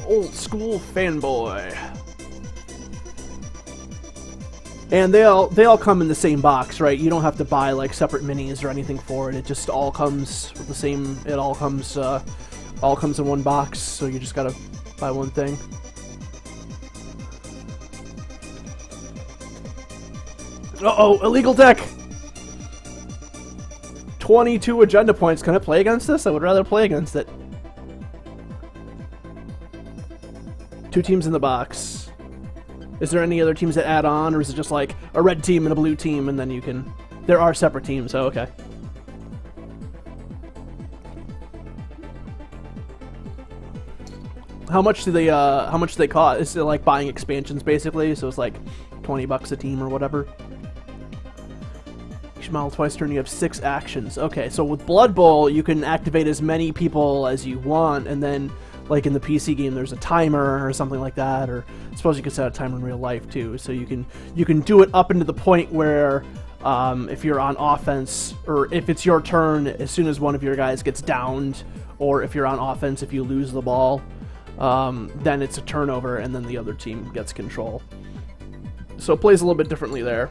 Old School Fanboy. And they all come in the same box, right? You don't have to buy like separate minis or anything for it. It just all comes with the same. It all comes in one box. So you just gotta buy one thing. Uh-oh, illegal deck. 22 agenda points. Can I play against this? I would rather play against it. 2 teams in the box. Is there any other teams that add on, or is it just like a red team and a blue team, and then you can... There are separate teams, oh, okay. How much do they cost? Is it like buying expansions, basically? So it's like 20 bucks a team or whatever. Each model twice turn, you have 6 actions. Okay, so with Blood Bowl, you can activate as many people as you want, and then... Like in the PC game, there's a timer or something like that, or I suppose you can set a timer in real life too. So you can do it up into the point where if you're on offense, or if it's your turn, as soon as one of your guys gets downed, or if you're on offense, if you lose the ball, then it's a turnover, and then the other team gets control. So it plays a little bit differently there.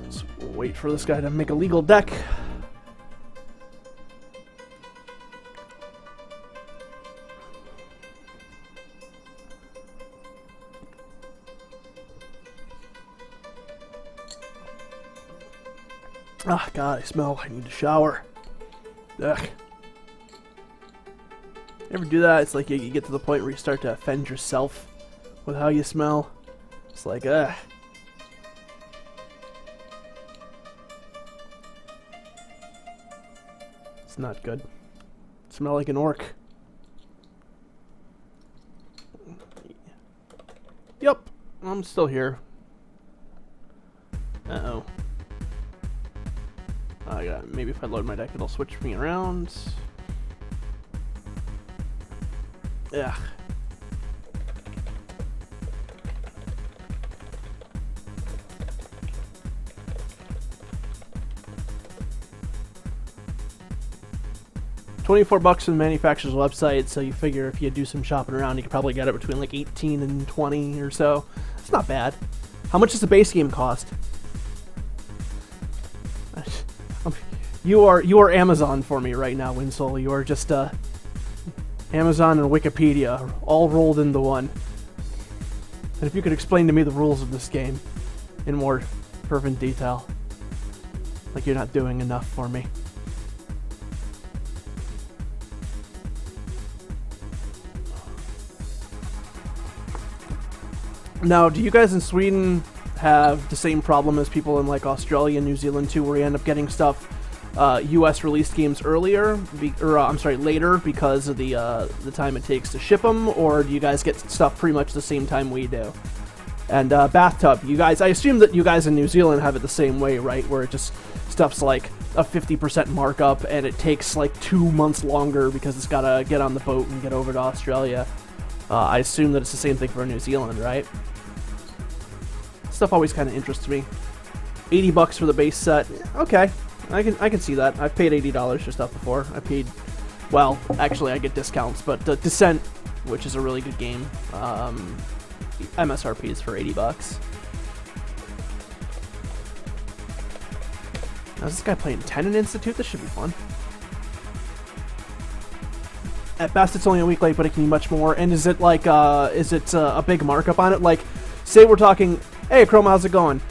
So we'll wait for this guy to make a legal deck. Ah, God, I smell. I need to shower. Ugh. You ever do that? It's like you get to the point where you start to offend yourself with how you smell. It's like, ugh. It's not good. Smell like an orc. Yep, I'm still here. Uh-oh. Yeah, maybe if I load my deck, it'll switch me around. Yeah. $24 on the manufacturer's website, so you figure if you do some shopping around, you could probably get it between like 18 and 20 or so. It's not bad. How much does the base game cost? You are Amazon for me right now, Winsol. You are just Amazon and Wikipedia all rolled into one. And if you could explain to me the rules of this game in more fervent detail, like you're not doing enough for me. Now, do you guys in Sweden have the same problem as people in like Australia and New Zealand too, where you end up getting stuff U.S. released games earlier, later because of the time it takes to ship them, or do you guys get stuff pretty much the same time we do? And Bathtub, you guys, I assume that you guys in New Zealand have it the same way, right? Where it just stuff's like a 50% markup, and it takes like 2 months longer because it's gotta get on the boat and get over to Australia. I assume that it's the same thing for New Zealand, right? Stuff always kind of interests me. $80 for the base set. Okay. I can see that. I've paid $80 for stuff before. I paid, well, actually I get discounts, but Descent, which is a really good game, MSRP is for $80. Now is this guy playing Tenant Institute? This should be fun. At best, it's only a week late, but it can be much more. And is it like, a big markup on it? Like, say we're talking, hey, Chrome, how's it going?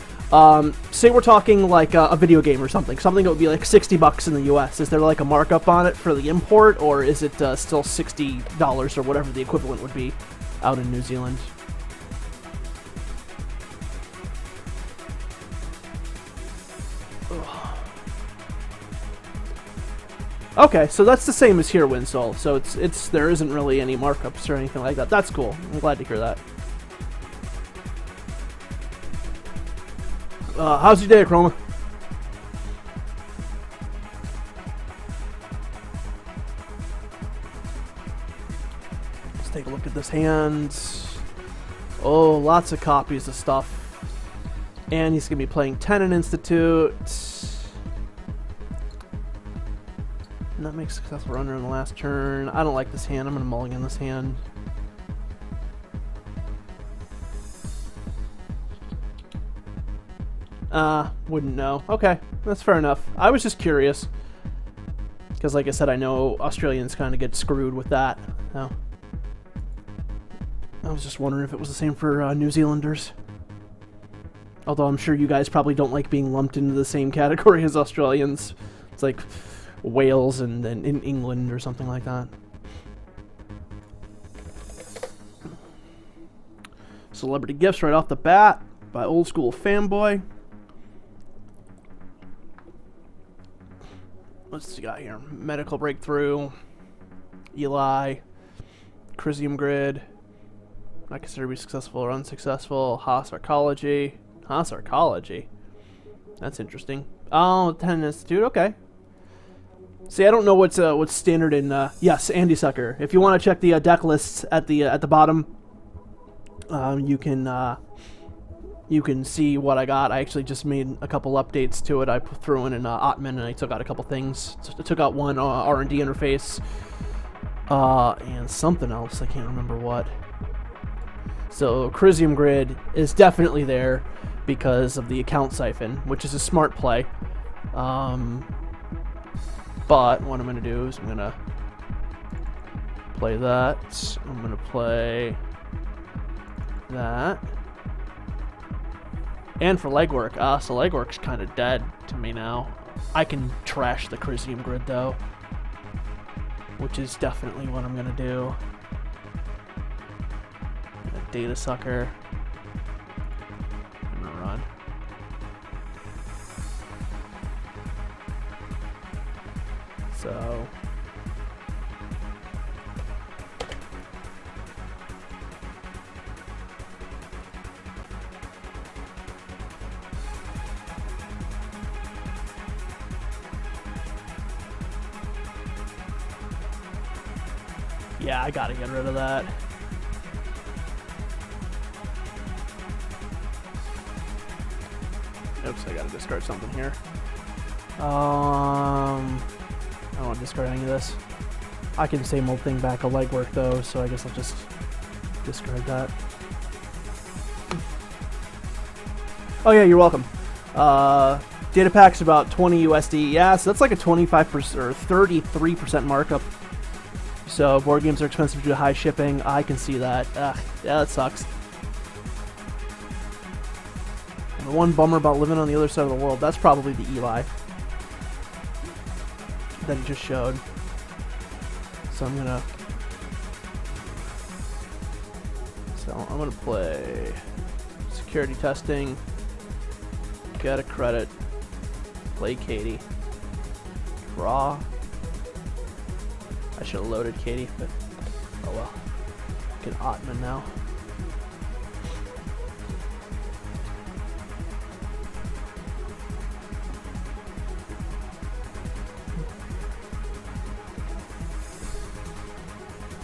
Say we're talking like a video game or something that would be like $60 in the US. Is there like a markup on it for the import, or is it still $60 or whatever the equivalent would be out in New Zealand? Ugh. Okay, so that's the same as here, Winsol. So there isn't really any markups or anything like that. That's cool. I'm glad to hear that. How's your day, Chroma? Let's take a look at this hand. Oh, lots of copies of stuff. And he's going to be playing Tenant Institute. Not make successful runner in the last turn. I don't like this hand. I'm going to mulligan this hand. Wouldn't know. Okay, that's fair enough. I was just curious. Because like I said, I know Australians kind of get screwed with that. So I was just wondering if it was the same for New Zealanders. Although I'm sure you guys probably don't like being lumped into the same category as Australians. It's like Wales and in England or something like that. Celebrity gifts right off the bat by Old School Fanboy. What's he got here? Medical Breakthrough, Eli, Crisium Grid, not considered to be successful or unsuccessful, Haas Arcology. Haas Arcology? That's interesting. Oh, Tennis Institute, okay. See, I don't know what's standard in, yes, Andy Sucker. If you want to check the deck lists at the bottom, you can see what I got. I actually just made a couple updates to it. I threw in an Ottman and I took out a couple things. I took out one R&D interface and something else. I can't remember what. So Crisium Grid is definitely there because of the account siphon, which is a smart play. But what I'm going to do is I'm going to play that. I'm going to play that. And for legwork, so legwork's kind of dead to me now. I can trash the Crisium Grid though, which is definitely what I'm gonna do. A Data Sucker. I'm gonna run. So yeah, I gotta get rid of that. Oops, I gotta discard something here. I don't want to discard any of this. I can same old thing back a legwork though, so I guess I'll just discard that. Oh yeah, you're welcome. Data pack's about 20 USD. Yeah, so that's like a 25% or 33% markup. So board games are expensive due to high shipping. I can see that. Yeah, that sucks. And the one bummer about living on the other side of the world, that's probably the Eli that it just showed. So I'm gonna play security testing, get a credit, play Katie, draw. I should have loaded Katie, but oh well. Get Ottman now.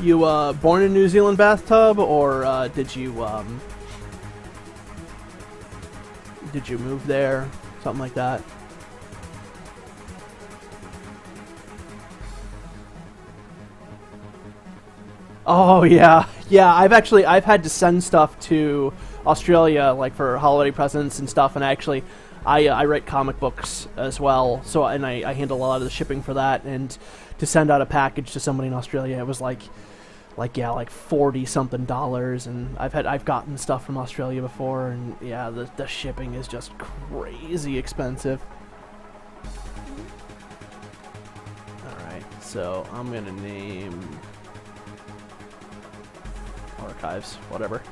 You born in New Zealand bathtub, or did you move there? Something like that. Oh yeah, yeah. I've had to send stuff to Australia, like for holiday presents and stuff. And actually, I write comic books as well, so I handle a lot of the shipping for that. And to send out a package to somebody in Australia, it was like $40 something, and I've gotten stuff from Australia before, and yeah, the shipping is just crazy expensive. All right, so I'm gonna name archives, whatever.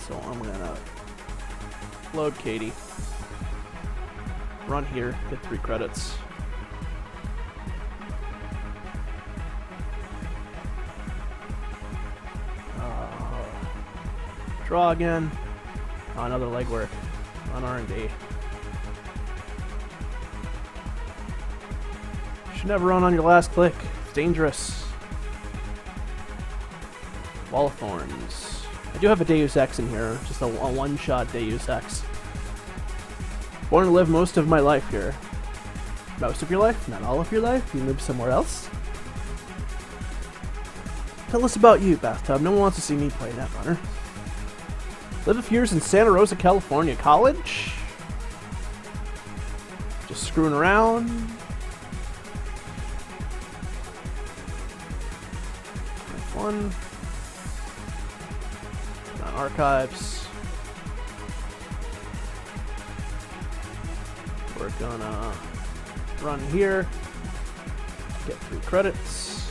So I'm gonna load Katie, run here, get 3 credits. Draw again. Oh, another legwork on R&D. Should never run on your last click. It's dangerous. Wall of Thorns. I do have a Deus Ex in here, just a one-shot Deus Ex. Born to live most of my life here. Most of your life? Not all of your life? You moved somewhere else? Tell us about you, Bathtub. No one wants to see me play Netrunner. Live a few years in Santa Rosa, California. College? Just screwing around? F1. On archives. We're gonna run here. Get 3 credits.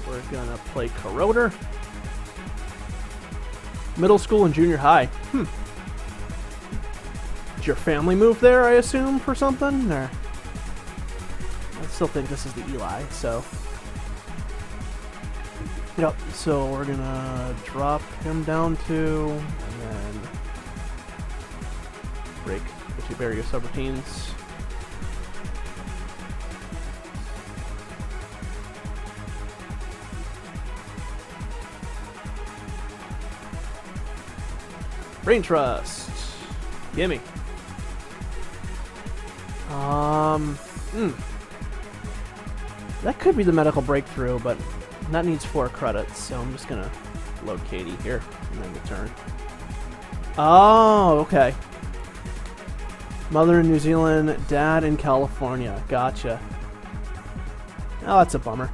We're gonna play Corroder. Middle school and junior high. Did your family move there, I assume, for something? Or I still think this is the Eli, so. Yep, so we're gonna drop him down to, and then break the 2 barrier subroutines. Brain Trust. Gimme. That could be the medical breakthrough, but that needs 4 credits, so I'm just gonna load Katie here and then return. Oh, okay. Mother in New Zealand, dad in California. Gotcha. Oh, that's a bummer.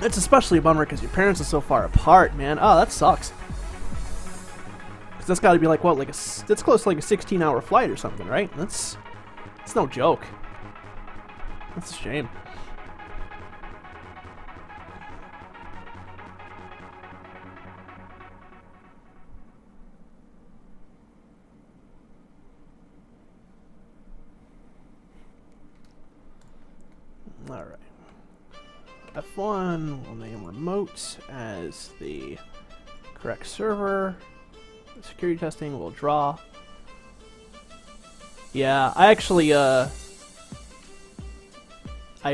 It's especially a bummer because your parents are so far apart, man. Oh, that sucks. Because that's got to be like, what, that's close to like a 16-hour flight or something, right? It's no joke. That's a shame. All right. F1, we'll name remote as the correct server. Security testing, we'll draw. Yeah, I actually, I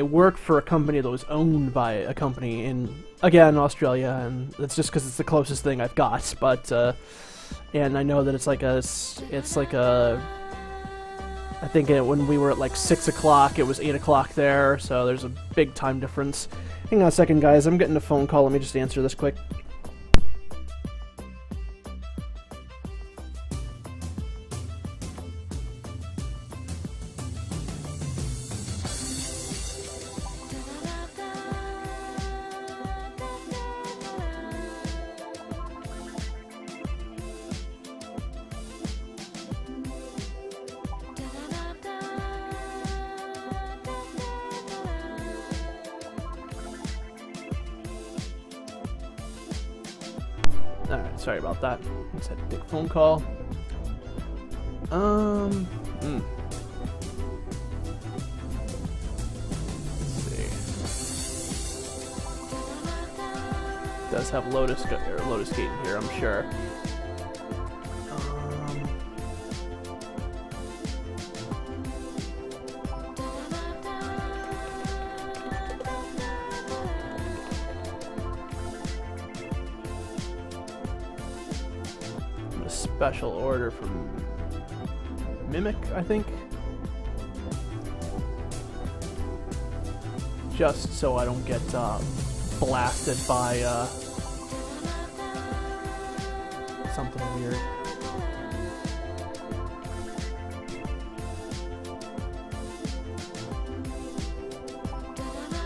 work for a company that was owned by a company in, again, Australia, and it's just because it's the closest thing I've got, but, and I know that it's like a, I think when we were at like 6 o'clock, it was 8 o'clock there, so there's a big time difference. Hang on a second, guys. I'm getting a phone call. Let me just answer this quick. Alright, sorry about that. Just had a big phone call. Let's see. Does have Lotus Gate in here, I'm sure. Special order from Mimic, I think. Just so I don't get blasted by something weird.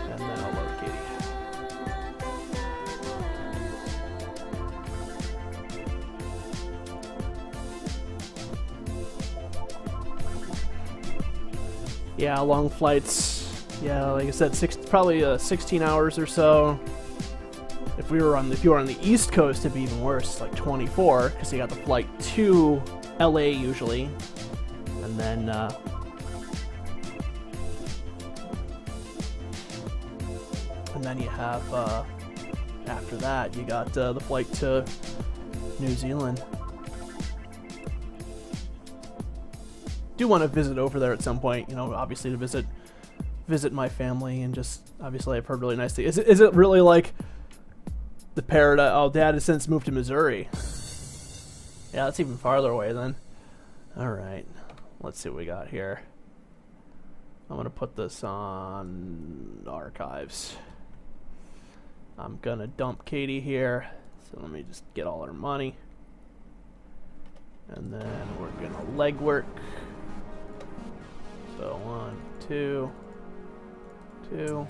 And then I'll load Katie. Yeah, long flights. Yeah, like I said, probably 16 hours or so. If you were on the East Coast, it'd be even worse, like 24, because you got the flight to LA usually, and then you have after that you got the flight to New Zealand. Do want to visit over there at some point, you know, obviously to visit my family, and just obviously I've heard really nice things. Is it really like the paradise? Oh, Dad has since moved to Missouri. Yeah, that's even farther away then. Alright, let's see what we got here. I'm gonna put this on archives. I'm gonna dump Katie here, so let me just get all her money. And then we're gonna legwork. So 1, 2, 2.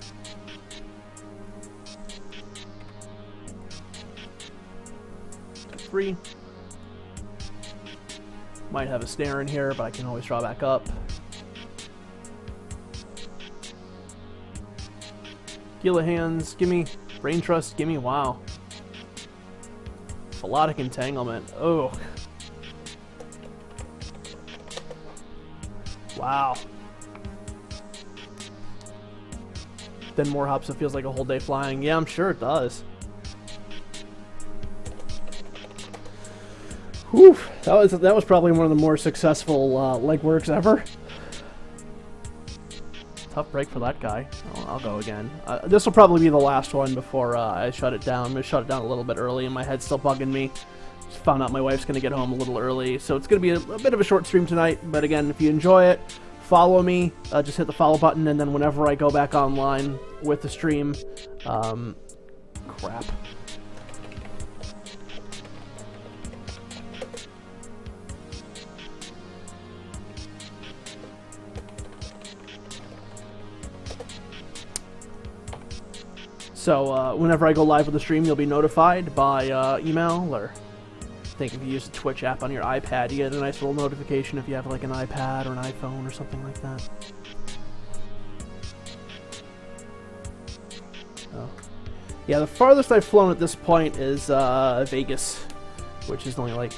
Three. Might have a snare in here, but I can always draw back up. Heal of hands, gimme. Brain trust, gimme. Wow. Philotic entanglement. Oh. Wow. Then more hops, it feels like a whole day flying. Yeah, I'm sure it does. Whew, that was probably one of the more successful legworks ever. Tough break for that guy. I'll go again. This will probably be the last one before I shut it down. I'm going to shut it down a little bit early, and my head's still bugging me. Just found out my wife's going to get home a little early, so it's going to be a bit of a short stream tonight. But again, if you enjoy it, follow me. Just hit the follow button, and then whenever I go back online with the stream, crap. So whenever I go live with the stream, you'll be notified by email, or I think if you use the Twitch app on your iPad, you get a nice little notification if you have like an iPad or an iPhone or something like that. Oh. Yeah, the farthest I've flown at this point is Vegas, which is only like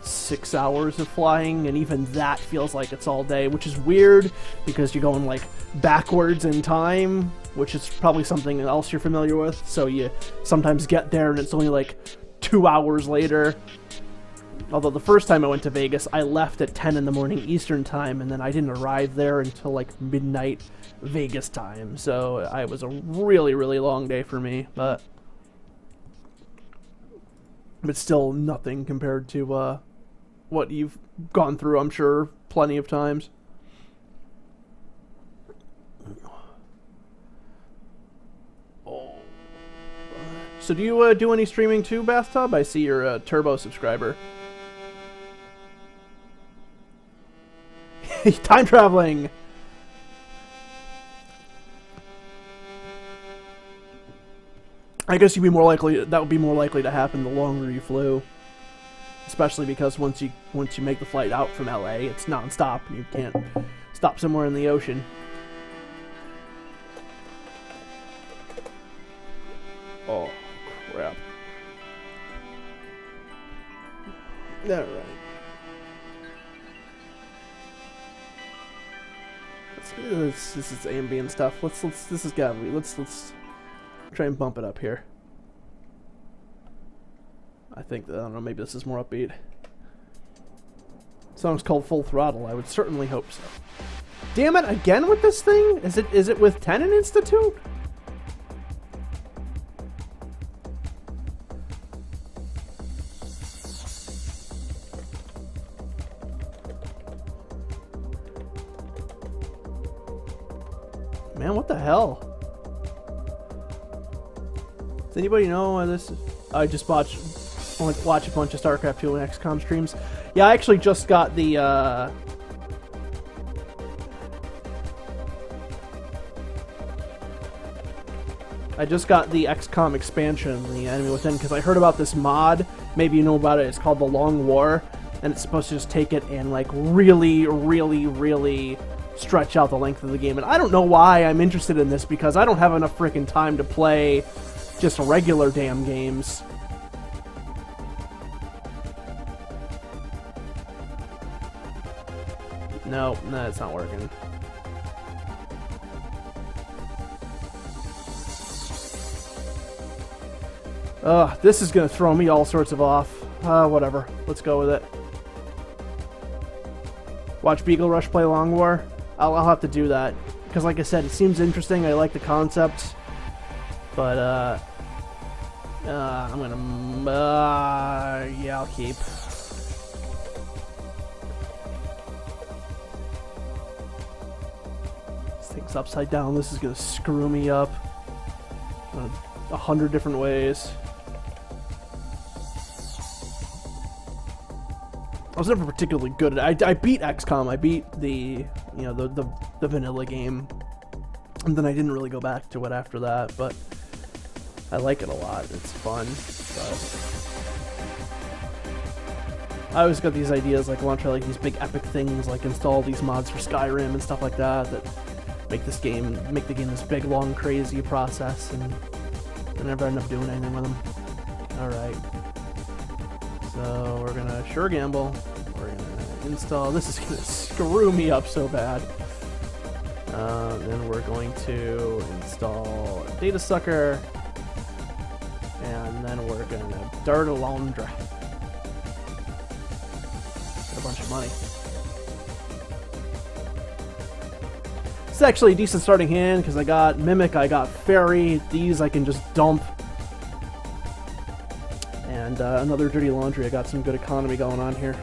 6 hours of flying, and even that feels like it's all day, which is weird because you're going like backwards in time, which is probably something else you're familiar with. So you sometimes get there and it's only like 2 hours later. Although the first time I went to Vegas, I left at 10 in the morning Eastern time, and then I didn't arrive there until like midnight Vegas time. So it was a really, really long day for me, but still nothing compared to what you've gone through, I'm sure, plenty of times. So do you do any streaming too, Bathtub? I see you're a Turbo subscriber. Time traveling! I guess you'd be more likely, that would be more likely to happen the longer you flew. Especially because once you make the flight out from LA, it's non-stop. You can't stop somewhere in the ocean. Oh, crap. Alright. This is ambient stuff. Let's try and bump it up here. I think, I don't know, maybe this is more upbeat. The song's called Full Throttle. I would certainly hope so. Damn it, again with this thing? Is it with Tenant Institute? Man, what the hell? Does anybody know this? I just watch a bunch of StarCraft 2 and XCOM streams. Yeah, I actually just got the XCOM expansion, the Enemy Within, because I heard about this mod. Maybe you know about it. It's called The Long War, and it's supposed to just take it and like really, really, really stretch out the length of the game. And I don't know why I'm interested in this, because I don't have enough freaking time to play just regular damn games. No, it's not working. This is gonna throw me all sorts of off. Whatever. Let's go with it. Watch Beagle Rush play Long War? I'll have to do that. Because like I said, it seems interesting. I like the concept. But, I'm gonna... yeah, I'll keep. thing's upside down. This is gonna screw me up 100 different ways. I was never particularly good at it. I beat XCOM. I beat the the vanilla game, and then I didn't really go back to it after that. But I like it a lot. It's fun. But I always got these ideas, like I want to try like these big epic things, like install these mods for Skyrim and stuff like that, that make the game this big, long, crazy process, and I never end up doing anything with them. Alright. So we're gonna sure gamble. We're gonna install. This is gonna screw me up so bad. Then we're going to install Data Sucker, and then we're gonna Dart Alondra. A bunch of money. It's actually a decent starting hand because I got Mimic, I got Fairy. These I can just dump. And another Dirty Laundry. I got some good economy going on here.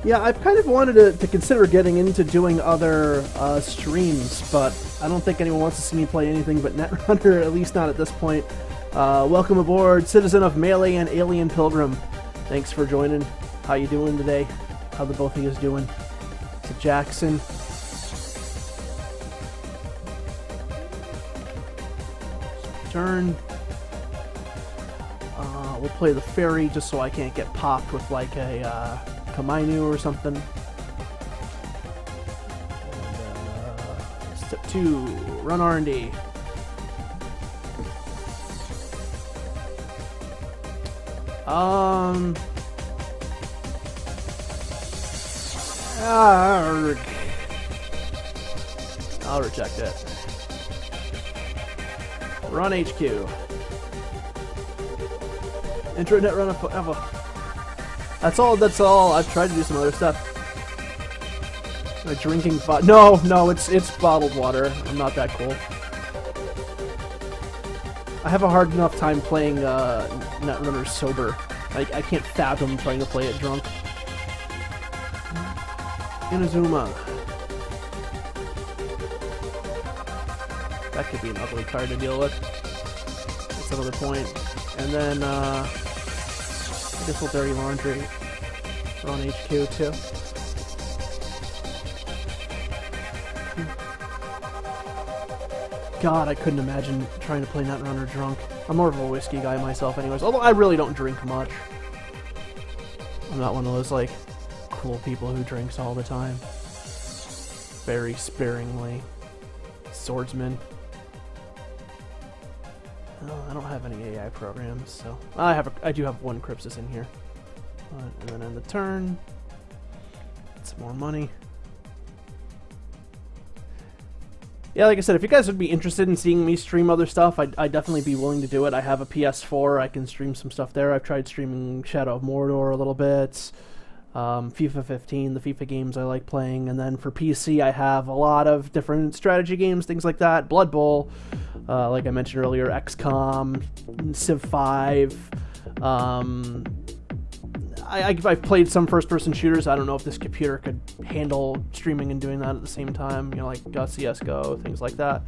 Yeah, I've kind of wanted to consider getting into doing other streams, but I don't think anyone wants to see me play anything but Netrunner, at least not at this point. Welcome aboard, Citizen of Melee and Alien Pilgrim. Thanks for joining. How you doing today? How the both of you doing? To Jackson. Turn. We'll play the Fairy just so I can't get popped with like a Kamainu or something. And, step 2, run R&D. I'll reject it. Run HQ. Internet run forever. That's all. I've tried to do some other stuff. Drinking no, it's bottled water. I'm not that cool. I have a hard enough time playing Netrunner sober. I can't fathom trying to play it drunk. Inazuma. That could be an ugly card to deal with. That's another point. And then I guess we'll Dirty Laundry. We're on HQ too. God, I couldn't imagine trying to play Netrunner drunk. I'm more of a whiskey guy myself anyways, although I really don't drink much. I'm not one of those, like, cool people who drinks all the time. Very sparingly. Swordsman. Oh, I don't have any AI programs, so... I do have one Crypsis in here. And then end the turn. Get some more money. Yeah, like I said, if you guys would be interested in seeing me stream other stuff, I'd definitely be willing to do it. I have a PS4, I can stream some stuff there. I've tried streaming Shadow of Mordor a little bit, FIFA 15, the FIFA games I like playing, and then for PC I have a lot of different strategy games, things like that. Blood Bowl, like I mentioned earlier, XCOM, Civ 5, I've played some first-person shooters. I don't know if this computer could handle streaming and doing that at the same time, you know, like CSGO, things like that.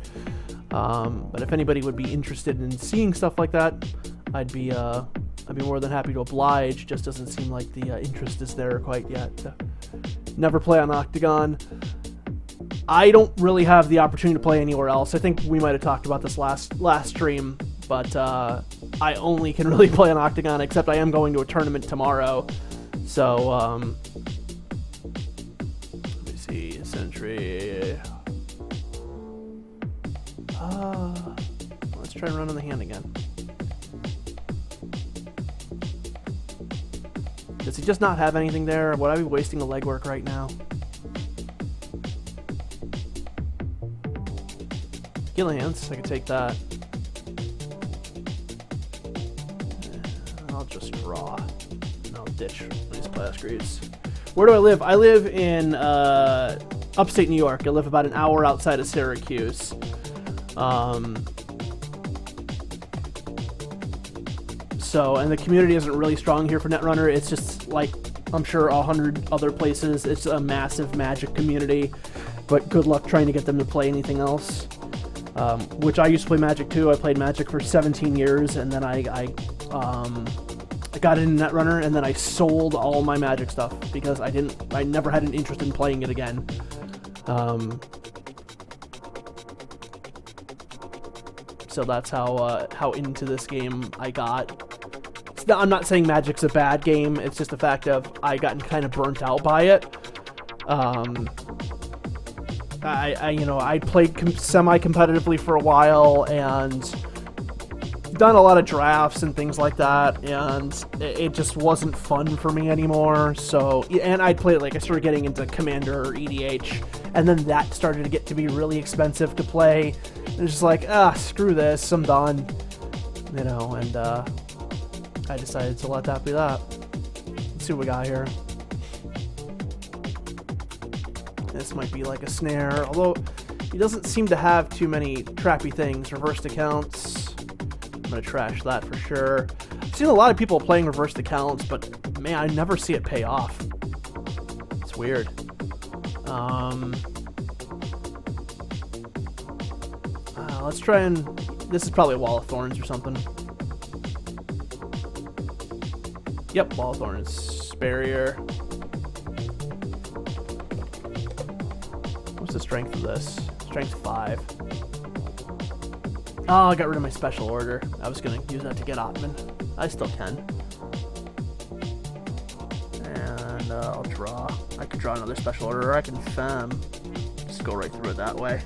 But if anybody would be interested in seeing stuff like that, I'd be more than happy to oblige. Just doesn't seem like the interest is there quite yet. Never play on Octagon. I don't really have the opportunity to play anywhere else. I think we might have talked about this last stream, but I only can really play on Octagon, except I am going to a tournament tomorrow. So, let me see, Sentry. Let's try running the hand again. Does he just not have anything there? Would I be wasting the legwork right now? Gillihan's, I can take that. I'll just draw. And I'll ditch these Plascreeds. Where do I live? I live in upstate New York. I live about an hour outside of So, and the community isn't really strong here for Netrunner. It's just like, I'm sure 100 other places. It's a massive Magic community, but good luck trying to get them to play anything else. Which I used to play Magic too. I played Magic for 17 years, and then I got into Netrunner, and then I sold all my Magic stuff because I never had an interest in playing it again. So that's how into this game I got. I'm not saying Magic's a bad game. It's just the fact of I gotten kind of burnt out by it. I played semi-competitively for a while and done a lot of drafts and things like that, and it just wasn't fun for me anymore. So, and I started getting into Commander or EDH, and then that started to get to be really expensive to play. And it's just like, screw this, I'm done. And I decided to let that be that. Let's see what we got here. This might be like a snare, although he doesn't seem to have too many crappy things. Reversed accounts. I'm gonna trash that for sure. I've seen a lot of people playing reversed accounts, but man, I never see it pay off. It's weird. Let's try and... This is probably a Wall of Thorns or something. Yep, Wall of Thorns. Barrier. What's the strength of this? Strength 5. Oh, I got rid of my special order. I was going to use that to get Ottoman. I still can. And I'll draw. I could draw another special order, or I can fem. Just go right through it that way.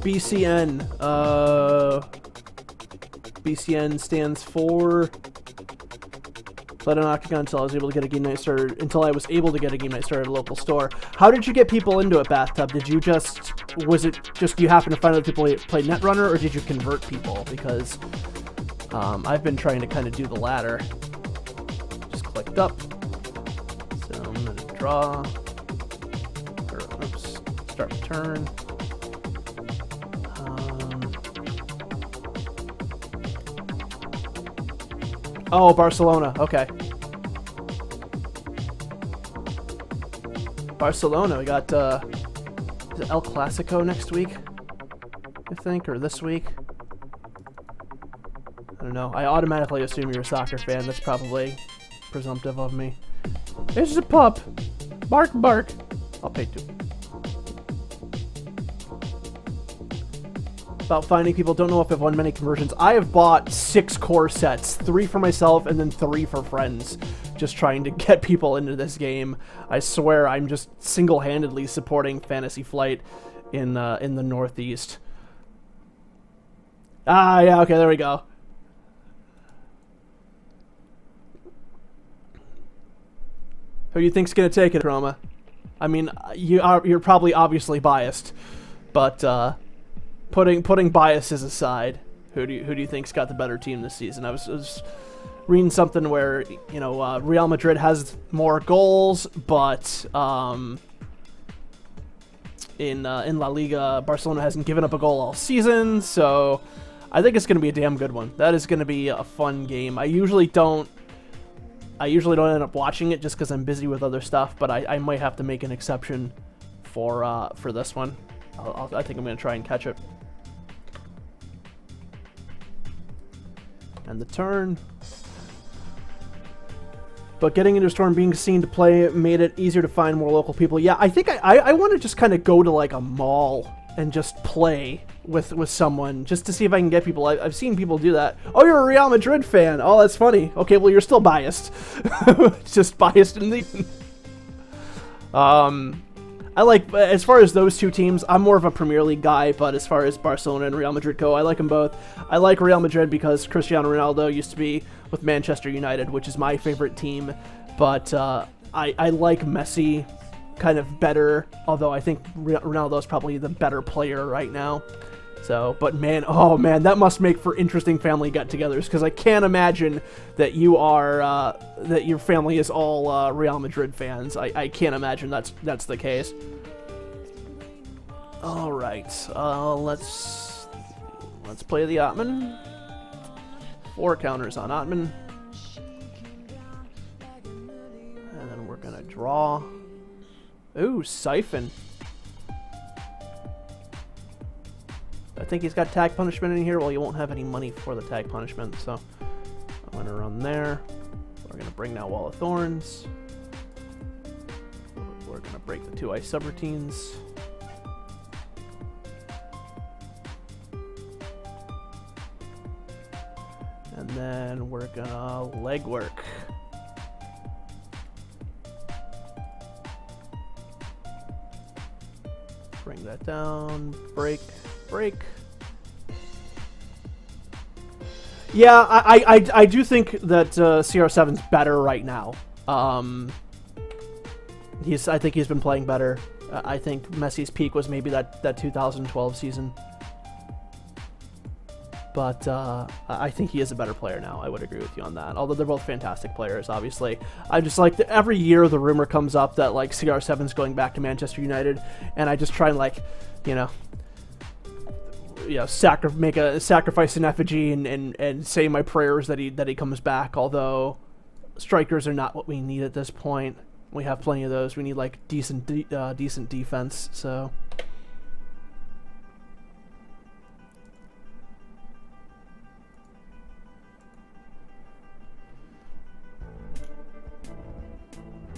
BCN. BCN stands for... Played on Octagon until I was able to get a game night started. Until I was able to get a game night started at a local store. How did you get people into it, Bathtub? Did you just... Was it just you happen to find other people play Netrunner, or did you convert people? Because I've been trying to kind of do the latter. Just clicked up. So I'm going to draw. Or, oops. Start my turn. Oh, Barcelona. Okay. Barcelona. We got is it El Clasico next week, I think, or this week. I don't know. I automatically assume you're a soccer fan. That's probably presumptive of me. There's a pup. Bark, bark. I'll pay 2. About finding people, don't know if I've won many conversions. I have bought 6 core sets, 3 for myself and then 3 for friends, just trying to get people into this game. I swear I'm just single-handedly supporting Fantasy Flight in the Northeast. Yeah, okay, there we go. Who do you think's gonna take it, Chroma? I mean, you're probably obviously biased, but Putting biases aside, who do you think's got the better team this season? I was reading something where Real Madrid has more goals, but in La Liga, Barcelona hasn't given up a goal all season. So I think it's going to be a damn good one. That is going to be a fun game. I usually don't end up watching it just because I'm busy with other stuff, but I might have to make an exception for this one. I think I'm going to try and catch it. And the turn. But getting into a store and being seen to play made it easier to find more local people. Yeah, I think I want to just kind of go to like a mall and just play with someone just to see if I can get people. I've seen people do that. Oh, you're a Real Madrid fan. Oh, that's funny. Okay, well, you're still biased. Just biased in the... I like, as far as those two teams, I'm more of a Premier League guy, but as far as Barcelona and Real Madrid go, I like them both. I like Real Madrid because Cristiano Ronaldo used to be with Manchester United, which is my favorite team, but I like Messi kind of better, although I think Ronaldo is probably the better player right now. So, but man, oh man, that must make for interesting family get-togethers, because I can't imagine that you are, that your family is all Real Madrid fans. I can't imagine that's the case. All right, let's play the Atman. 4 counters on Atman, and then we're gonna draw. Ooh, Siphon. I think he's got tag punishment in here. Well, you won't have any money for the tag punishment, so I'm gonna run there. We're gonna bring now Wall of Thorns. We're gonna break the 2 ice subroutines. And then we're gonna legwork. Bring that down, break, break. Yeah, I do think that CR7's better right now. I think he's been playing better. I think Messi's peak was maybe that 2012 season. But I think he is a better player now. I would agree with you on that. Although they're both fantastic players, obviously. I just like every year the rumor comes up that like CR7's going back to Manchester United, and I just try and like, make a sacrifice in effigy and say my prayers that he comes back. Although strikers are not what we need at this point. We have plenty of those. We need like decent defense. So.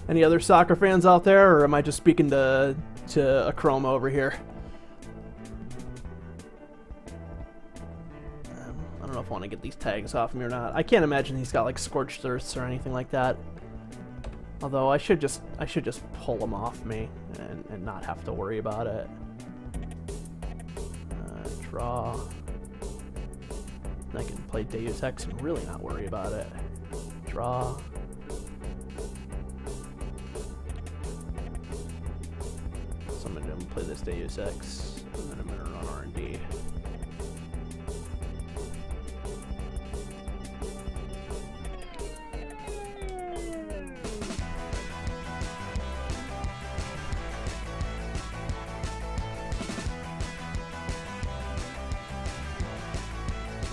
Any other soccer fans out there, or am I just speaking to a chroma over here? I don't know if I want to get these tags off me or not. I can't imagine he's got like scorched earths or anything like that. Although I should just pull them off me and not have to worry about it. Draw. I can play Deus Ex and really not worry about it. Draw. So I'm going to play this Deus Ex, and then I'm going to run R&D.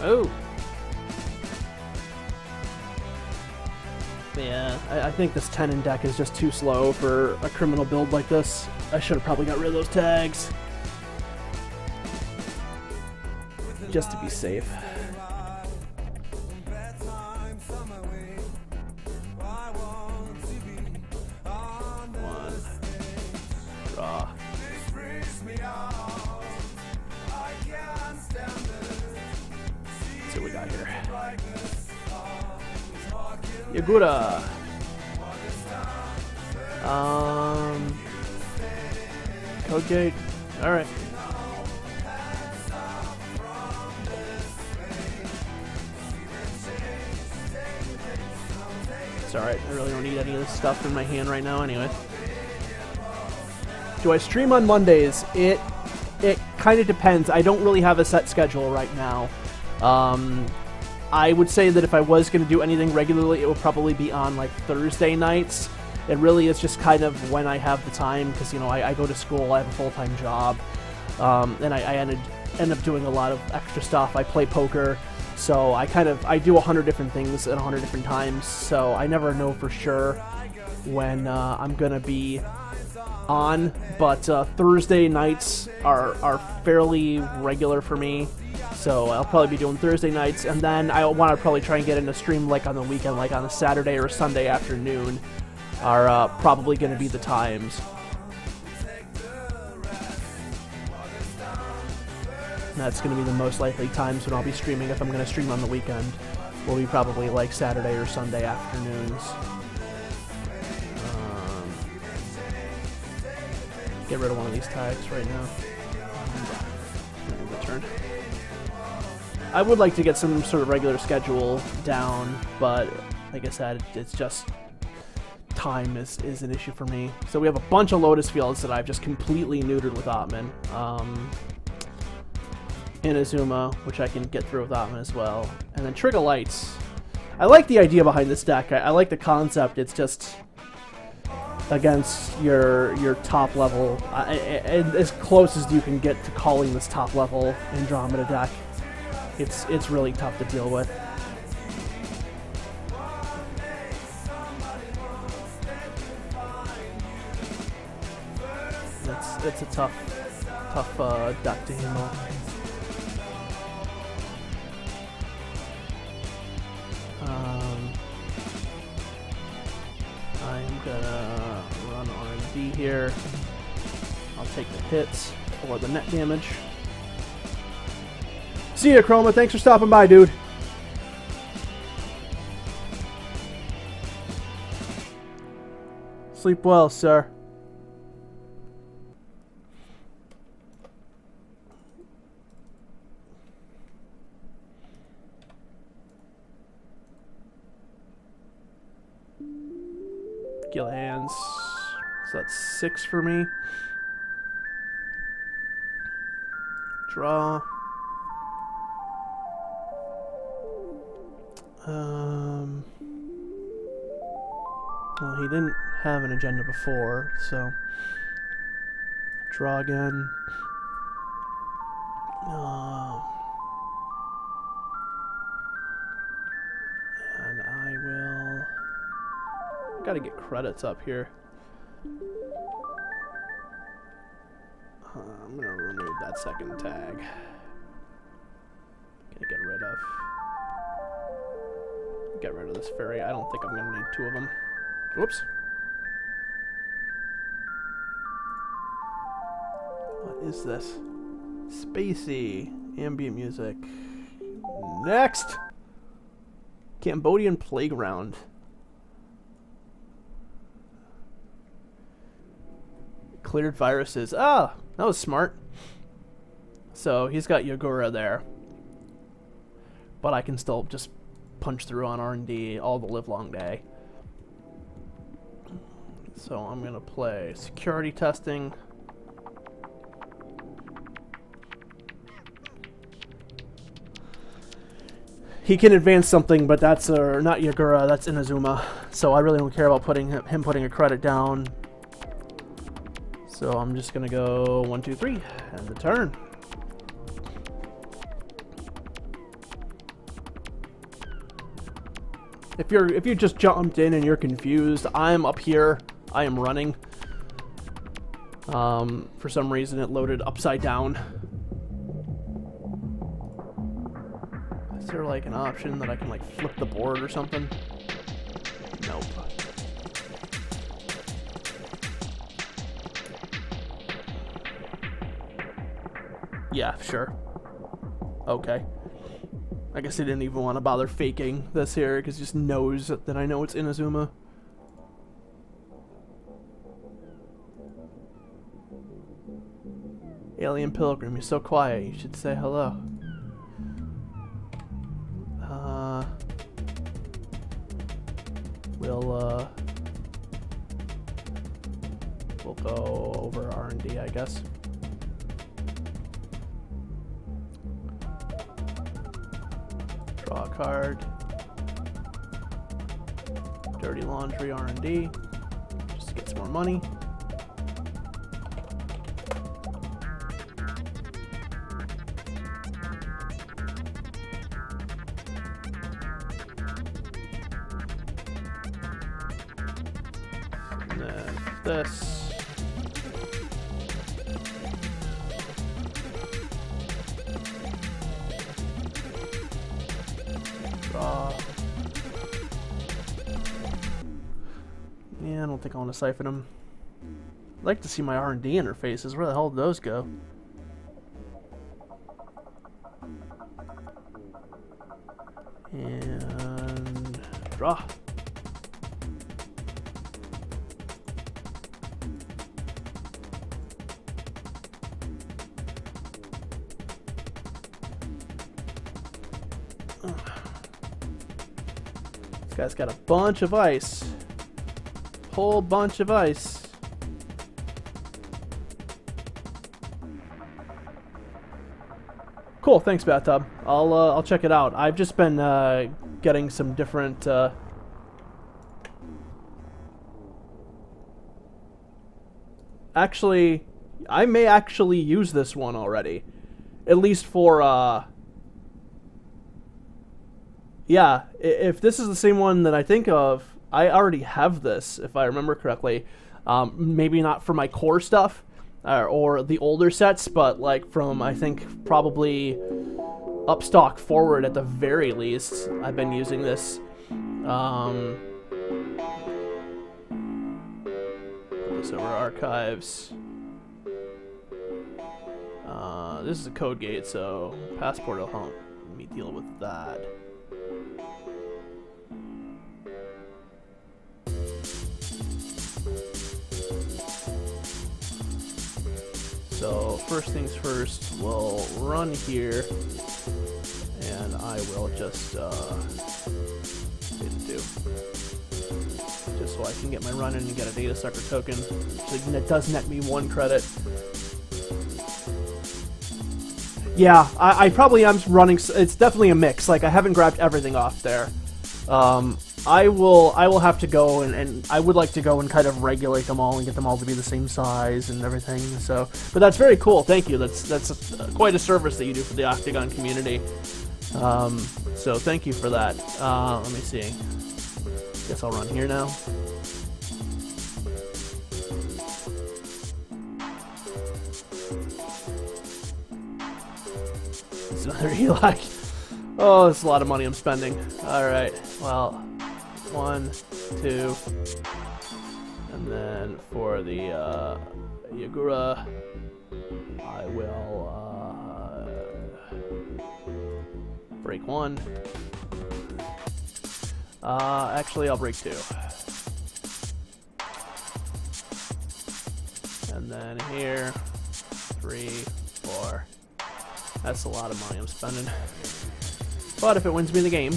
Oh! Yeah, I think this 10 in deck is just too slow for a criminal build like this. I should have probably got rid of those tags. Just to be safe. One. Draw. Let's see what we got here. Yagura. Code gate. Alright. It's alright. I really don't need any of this stuff in my hand right now anyway. Do I stream on Mondays? It kind of depends. I don't really have a set schedule right now. I would say that if I was going to do anything regularly, it would probably be on like Thursday nights. It really is just kind of when I have the time, because I go to school, I have a full-time job, and I end up doing a lot of extra stuff. I play poker, so I do 100 different things at 100 different times. So I never know for sure when I'm gonna be on. But Thursday nights are fairly regular for me. So I'll probably be doing Thursday nights, and then I want to probably try and get in a stream like on the weekend, like on a Saturday or a Sunday afternoon, are probably going to be the times. And that's going to be the most likely times when I'll be streaming. If I'm going to stream on the weekend, will be probably like Saturday or Sunday afternoons. Get rid of one of these tags right now. Return. I would like to get some sort of regular schedule down, but like I said, it's just time is an issue for me. So we have a bunch of Lotus Fields that I've just completely neutered with Atman. Inazuma, which I can get through with Atman as well. And then Trigger Lights. I like the idea behind this deck. I like the concept. It's just against your top level, as close as you can get to calling this top level Andromeda deck. It's really tough to deal with. It's a tough deck to handle. I am gonna run R&D here. I'll take the hits for the net damage. See ya, Chroma. Thanks for stopping by, dude. Sleep well, sir. Gill hands. So that's 6 for me. Draw. Well, he didn't have an agenda before, so draw again. And I will. Gotta get credits up here. I'm gonna remove that second tag. Gonna get rid of this fairy. I don't think I'm gonna need 2 of them. Whoops. What is this? Spacey ambient music. Next, Cambodian Playground. Cleared viruses. Ah, that was smart. So he's got Yagura there, but I can still just punch through on R&D all the livelong day. So I'm gonna play security testing. He can advance something, but that's not Yagura, that's Inazuma. So I really don't care about him putting a credit down. So I'm just gonna go 1, 2, 3, and the turn. If you just jumped in and you're confused, I'm up here. I am running. For some reason it loaded upside down. Is there like an option that I can like flip the board or something? Nope. Yeah, sure. Okay. I guess I didn't even want to bother faking this here because he just knows that I know it's Inazuma. Alien Pilgrim, you're so quiet. You should say hello. We'll go over R&D, I guess. Draw a card. Dirty Laundry R&D. Just to get some more money. And then this. Yeah, I don't think I want to siphon them. I'd like to see my R&D interfaces. Where the hell did those go? And draw. This guy's got a bunch of ice. Whole bunch of ice. Cool, thanks, Bathtub. I'll check it out. I've just been getting some different actually, I may actually use this one already. At least for, yeah, if this is the same one that I think of, I already have this, if I remember correctly. Maybe not for my core stuff, or the older sets, but like from, I think, probably Upstock forward at the very least, I've been using this. Put this over archives. This is a code gate, so passport will help me deal with that. So first things first, we'll run here, and I will just hit 2, just so I can get my run in and get a data sucker token. So that does net me 1 credit. Yeah, I probably am running. It's definitely a mix. Like, I haven't grabbed everything off there. I will have to go and I would like to go and kind of regulate them all and get them all to be the same size and everything. So, but that's very cool. Thank you. That's quite a service that you do for the Octagon community. So thank you for that. Let me see. Guess I'll run here now. It's another Eli. Oh, it's a lot of money I'm spending. Alright, well, 1, 2, and then for the Yagura, I will break 1. Actually, I'll break 2. And then here, 3, 4. That's a lot of money I'm spending. But if it wins me the game.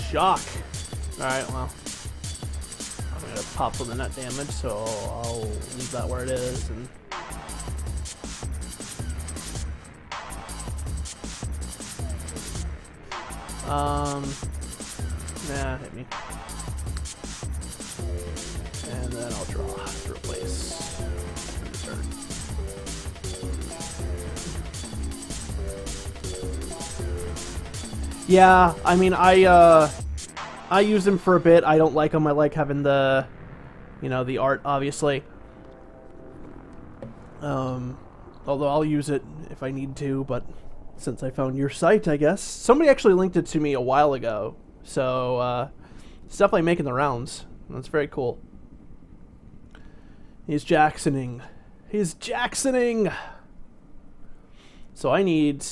Shock. Alright, well. I'm gonna pop for the net damage, so I'll leave that where it is. And nah, hit me. And then I'll draw to replace. Yeah, I mean, I use them for a bit. I don't like them. I like having the, the art, obviously. Although I'll use it if I need to, but since I found your site, I guess. Somebody actually linked it to me a while ago, so it's definitely making the rounds. That's very cool. He's Jacksoning. He's Jacksoning! So I need...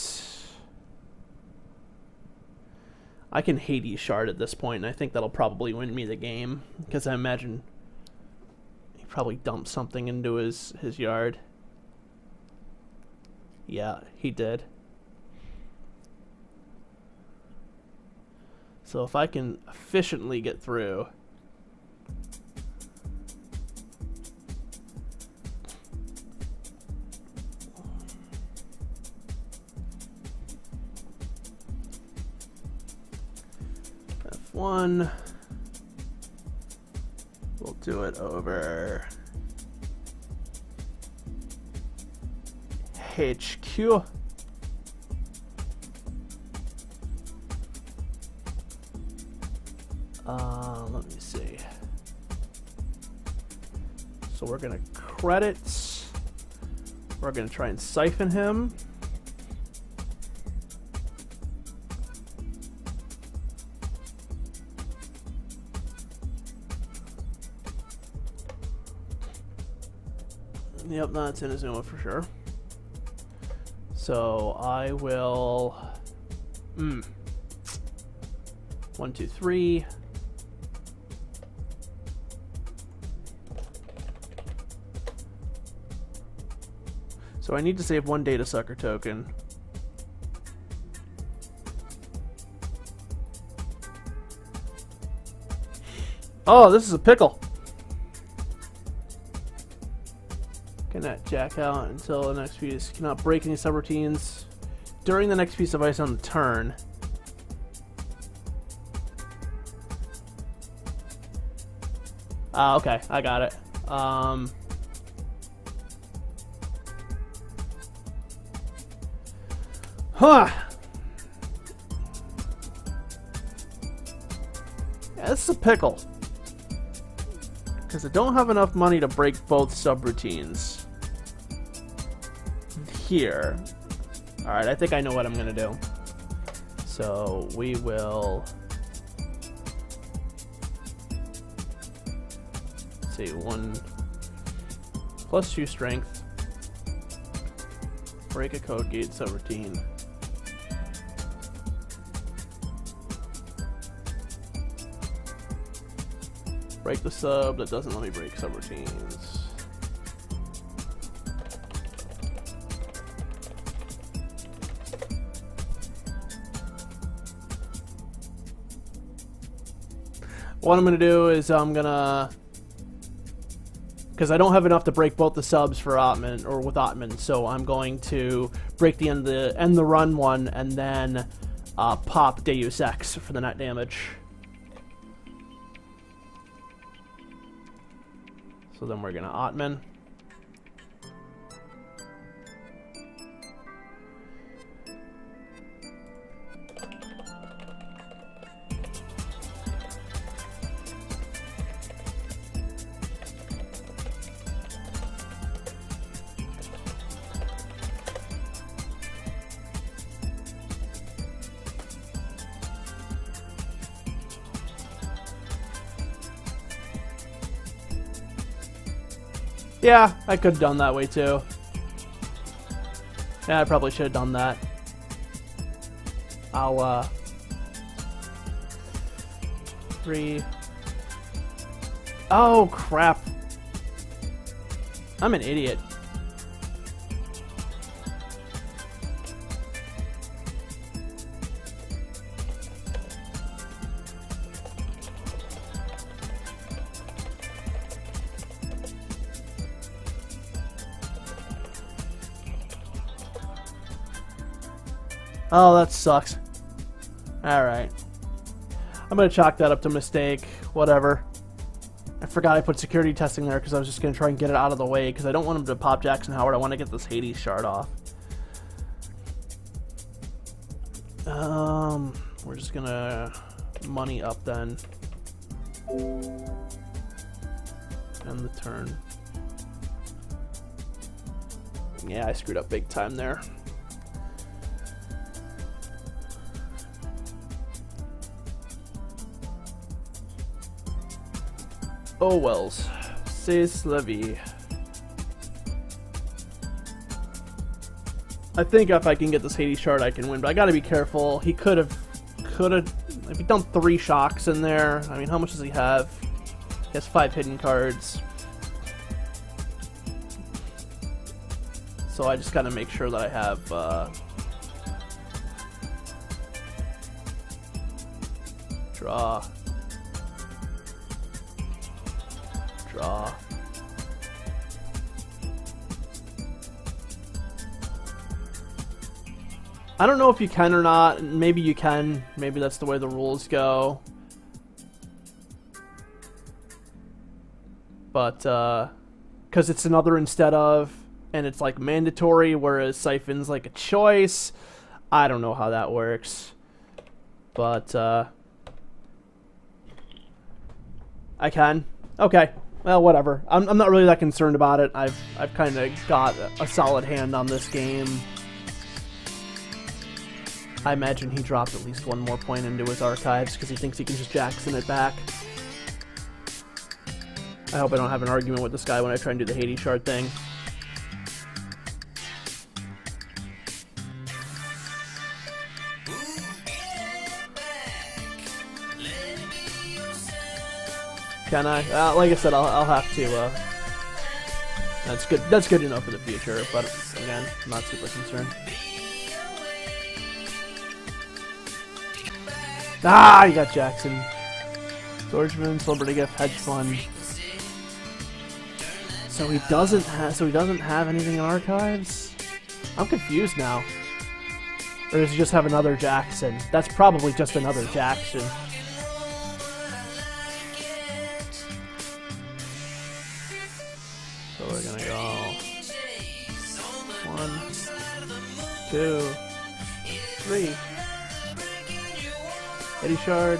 I can Hades shard at this point, and I think that'll probably win me the game, because I imagine he probably dumped something into his yard. Yeah, he did. So if I can efficiently get through... F1. We'll do it over HQ. Let me see. So we're gonna credit. We're gonna try and siphon him. Yep, that's Inazuma for sure. So I will... 1, 2, 3. So I need to save 1 data sucker token. Oh, this is a pickle. Cannot jack out until the next piece. Cannot break any subroutines during the next piece of ice on the turn. Okay, I got it. Huh. Yeah, this is a pickle. Because I don't have enough money to break both subroutines. Here. Alright, I think I know what I'm gonna do. So, we will... Let's see, 1 plus 2 strength. Break a code gate subroutine. Break the sub that doesn't let me break subroutines. What I'm gonna do is I'm gonna, because I don't have enough to break both the subs for Ottman or with Ottman, so I'm going to break the end the run one and then pop Deus Ex for the net damage. So then we're gonna Ottman. Yeah, I could have done that way too. Yeah, I probably should have done that. I'll, 3... Oh, crap. I'm an idiot. Oh, that sucks. Alright. I'm gonna chalk that up to mistake. Whatever. I forgot I put security testing there because I was just gonna try and get it out of the way because I don't want him to pop Jackson Howard. I want to get this Hades shard off. We're just gonna money up then. End the turn. Yeah, I screwed up big time there. Oh wells. C'est la vie. I think if I can get this Hades shard, I can win, but I gotta be careful. He could have, if he dumped 3 shocks in there, I mean, how much does he have? He has 5 hidden cards. So I just gotta make sure that I have, draw. Draw. I don't know if you can or not. Maybe you can. Maybe that's the way the rules go. But, because it's another instead of, and it's like mandatory, whereas Siphon's like a choice. I don't know how that works. But, I can. Okay. Well, whatever. I'm not really that concerned about it. I've kind of got a solid hand on this game. I imagine he dropped at least 1 more point into his archives because he thinks he can just Jackson it back. I hope I don't have an argument with this guy when I try and do the Hades shard thing. Can I? Like I said, I'll have to. That's good. That's good to know for the future. But again, I'm not super concerned. Ah, you got Jackson. Swordsman, Celebrity Gift, Hedge Fund. So he doesn't have anything in archives. I'm confused now. Or does he just have another Jackson? That's probably just another Jackson. we're gonna go 1, 2, 3. Eddie Shard.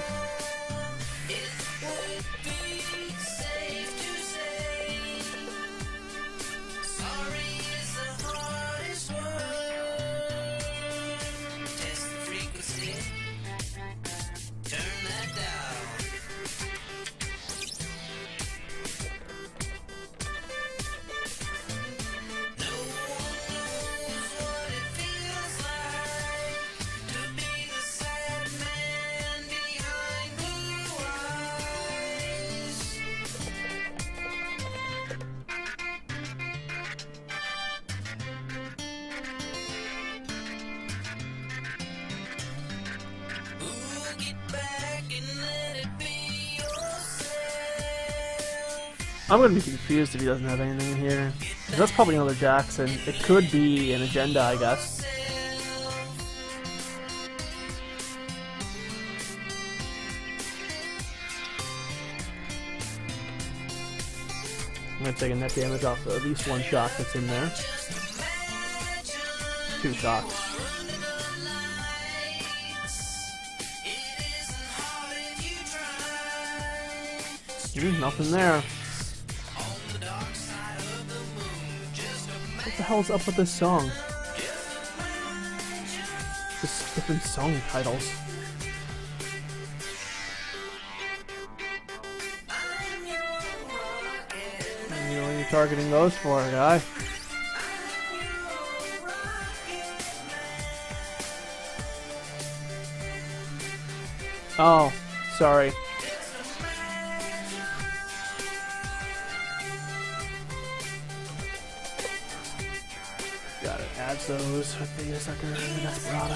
I'm gonna be confused if he doesn't have anything in here. That's probably another Jackson. It could be an agenda, I guess. I'm gonna take a net damage off of at least one shot that's in there. 2 shots. Nothing there. What the hell's up with this song? Just different song titles. And you know what you're targeting those for, guy? Oh, sorry. Those with the sucker Desperado.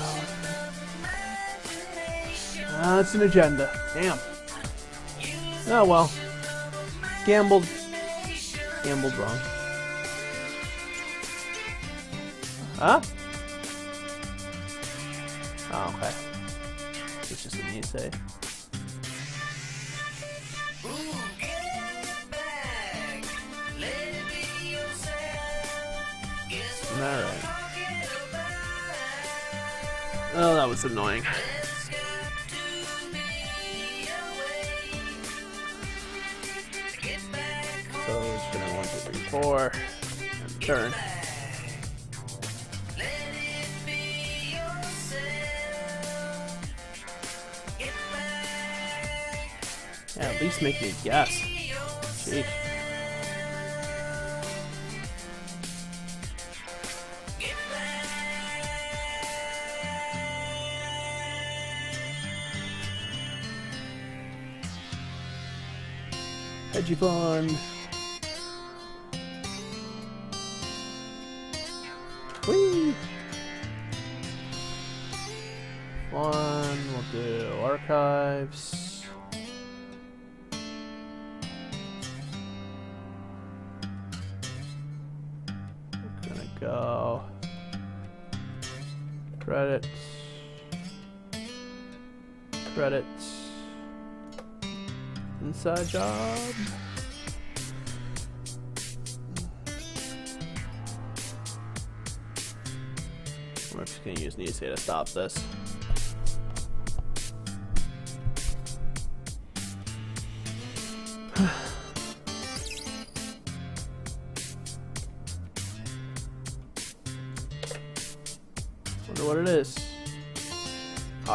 That's an agenda. Damn. Oh well. Gambled wrong. Huh? Oh, okay. It's just a knee save. Alright. Oh, that was annoying. So it's gonna 1, 2, 3, 4, and turn. Yeah, at least make me guess. Sheesh. Hedgy Fund. Whee! 1, we'll do archives. We're gonna go credits. Credits. Inside job. We're just gonna use Nisei to stop this. Wonder what it is.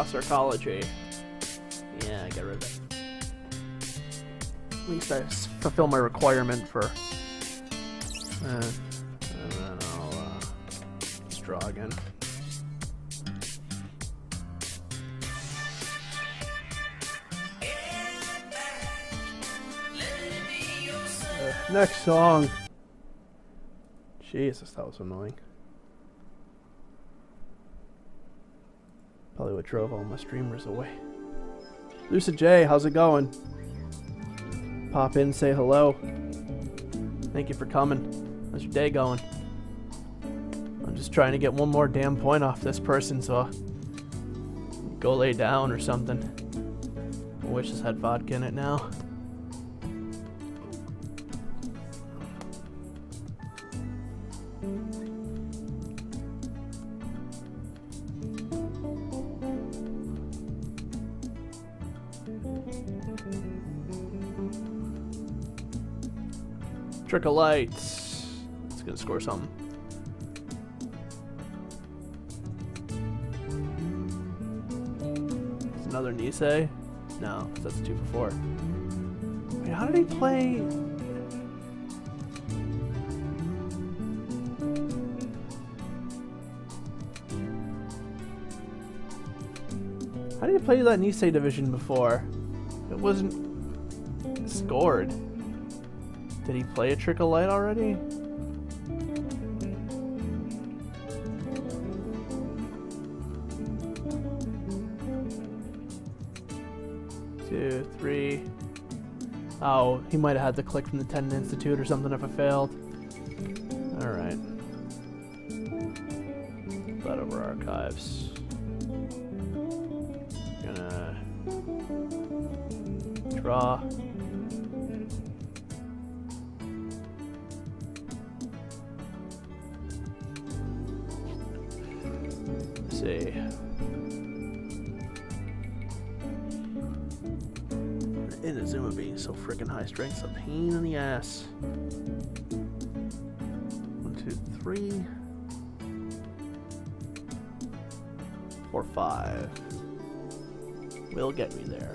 Psychology. Yeah, get rid of it. At least I fulfill my requirement for. And then I'll just draw again. Next song. Jesus, that was annoying. Probably what drove all my streamers away. Lucid J, how's it going? Pop in, say hello. Thank you for coming. How's your day going? I'm just trying to get one more damn point off this person, so I'll go lay down or something. I wish this had vodka in it now. Trick of Lights. It's gonna score something. It's another Nisei? No, that's 2 for 4. Wait, how did he play? How did he play that Nisei division before? It wasn't scored. Did he play a Trick of Light already? Two, three. Oh, he might have had to click from the Tendon Institute or something if I failed. Alright. That over archives. Gonna draw. Let's see. Inazuma being so freaking high strength is a pain in the ass. 1, 2, 3, 4, 5. Will get me there.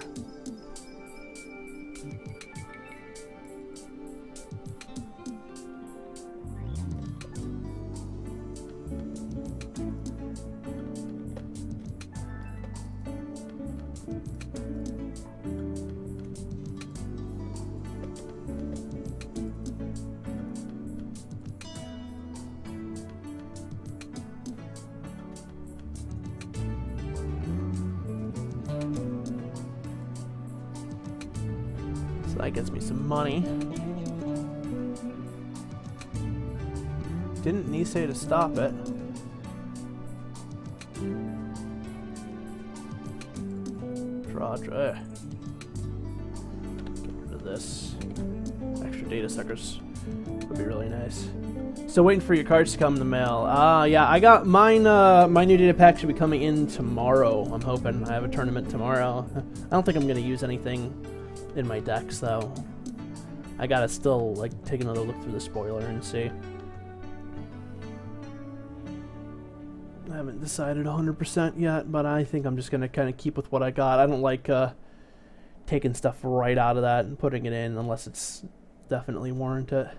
So that gets me some money. Didn't Nisei to stop it. Draw. Get rid of this. Extra data suckers would be really nice. Still waiting for your cards to come in the mail. Yeah, I got mine. My new data pack should be coming in tomorrow. I'm hoping. I have a tournament tomorrow. I don't think I'm gonna use anything in my decks though. I gotta still like take another look through the spoiler and see. I haven't decided 100% yet, but I think I'm just gonna kind of keep with what I got. I don't like taking stuff right out of that and putting it in unless it's definitely warranted.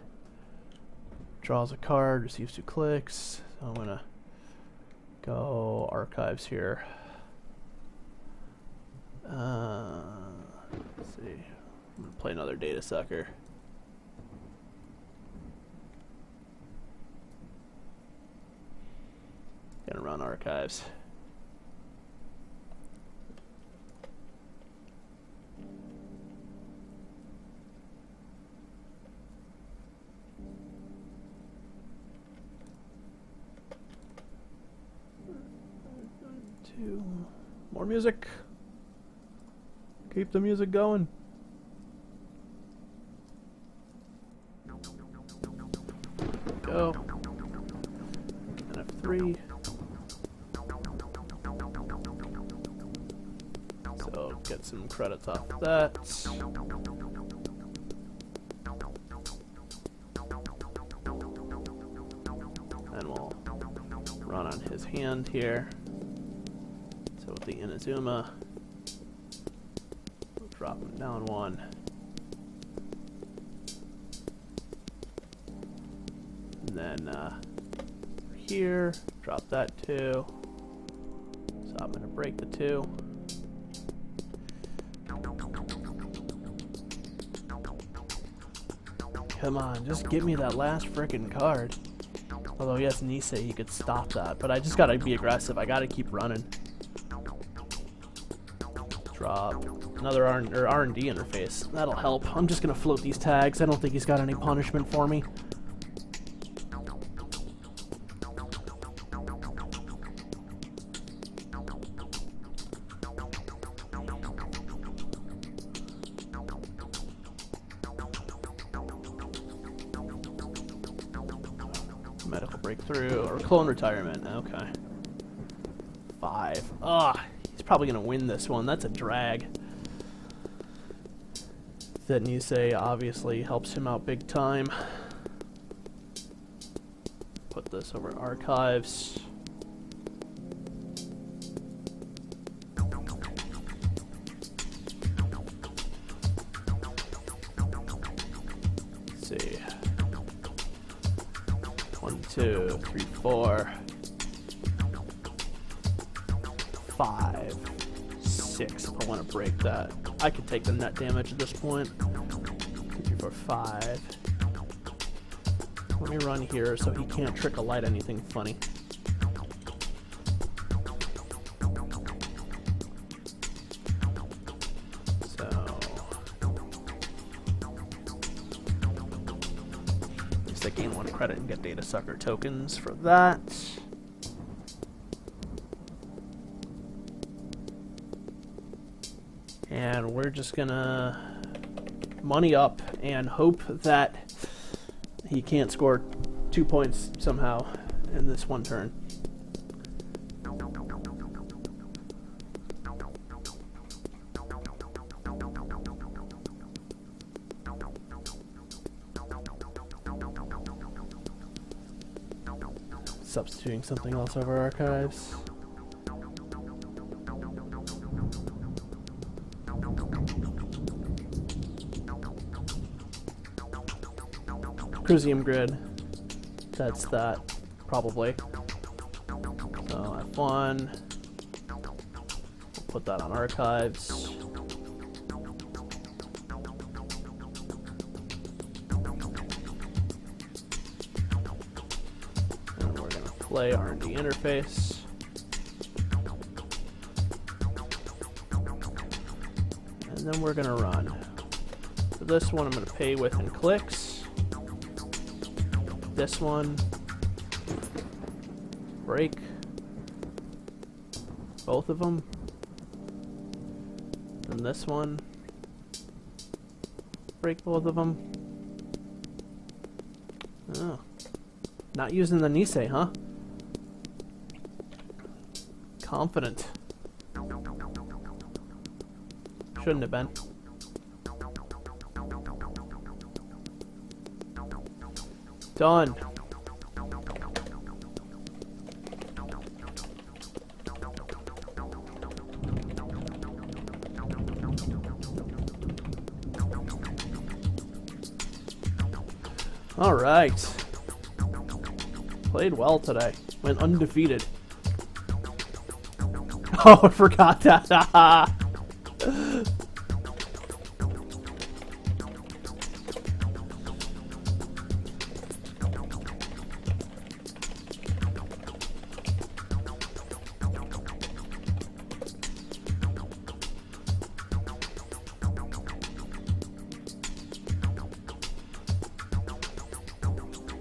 Draws a card, receives 2 clicks. So I'm gonna go archives here. Let's see. I'm gonna play another data sucker. Gonna run archives. More music. Keep the music going. Go. And F3. So get some credits off that. And we'll run on his hand here. So with the Inazuma, we'll drop him down 1. And then here, drop that 2. So I'm gonna break the 2. Come on, just give me that last frickin' card. Although yes, Nisei, he could stop that, but I just gotta be aggressive. I gotta keep running. Drop another R&D interface. That'll help. I'm just gonna float these tags. I don't think he's got any punishment for me. Medical breakthrough or clone retirement. Okay. 5. Ugh. He's probably gonna win this one. That's a drag. That Nisei obviously helps him out big time. put this over archives. Let's see. 1, 2, 3, 4, 5, 6. If I want to break that, I could take the net damage at this point. 2, 3, 4, 5. Let me run here so he can't trick a light anything funny. So at least I gain 1 credit and get data sucker tokens for that. And we're just gonna money up and hope that he can't score 2 points somehow in this one turn. Substituting something else over archives. Crucium grid. That's that, probably. So F1. We'll put that on archives. And we're gonna play R&D interface. And then we're gonna run. For this one, I'm gonna pay within clicks. This one, break both of them, and this one, break both of them. Oh, not using the Nisei, huh? Confident. Shouldn't have been. Done. All right. Played well today. Went undefeated. Oh, I forgot that.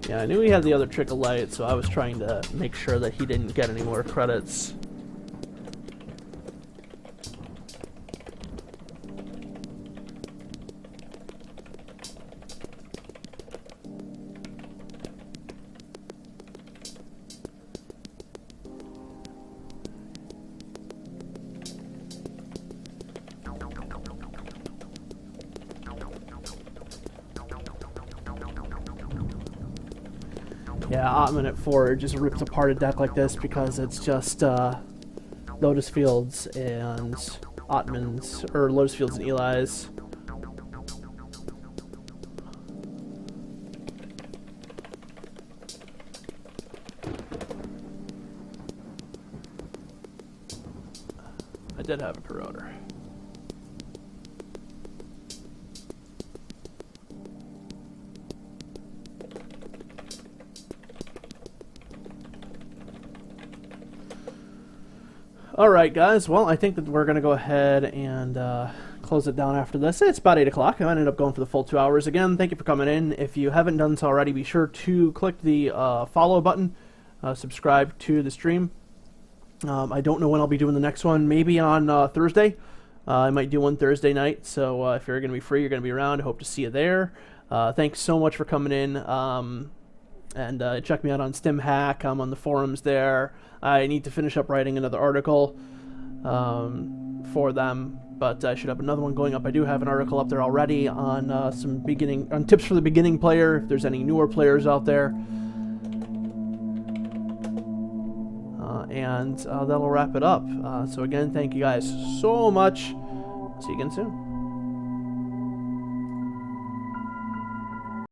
Yeah, I knew he had the other trick of light, so I was trying to make sure that he didn't get any more credits. Yeah, Ottman at 4 just rips apart a deck like this because it's just Lotus Fields and Ottman's, or Lotus Fields and Eli's. I did have a Corroder. Alright guys, well I think that we're going to go ahead and close it down after this. It's about 8 o'clock. I ended up going for the full 2 hours. Again, thank you for coming in. If you haven't done so already, be sure to click the follow button, subscribe to the stream. I don't know when I'll be doing the next one, maybe on Thursday. I might do one Thursday night, so if you're going to be free, you're going to be around, I hope to see you there. Thanks so much for coming in. And check me out on StimHack. I'm on the forums there. I need to finish up writing another article for them, but I should have another one going up. I do have an article up there already on some tips for the beginning player, if there's any newer players out there. and that'll wrap it up. So again, thank you guys so much. See you again soon.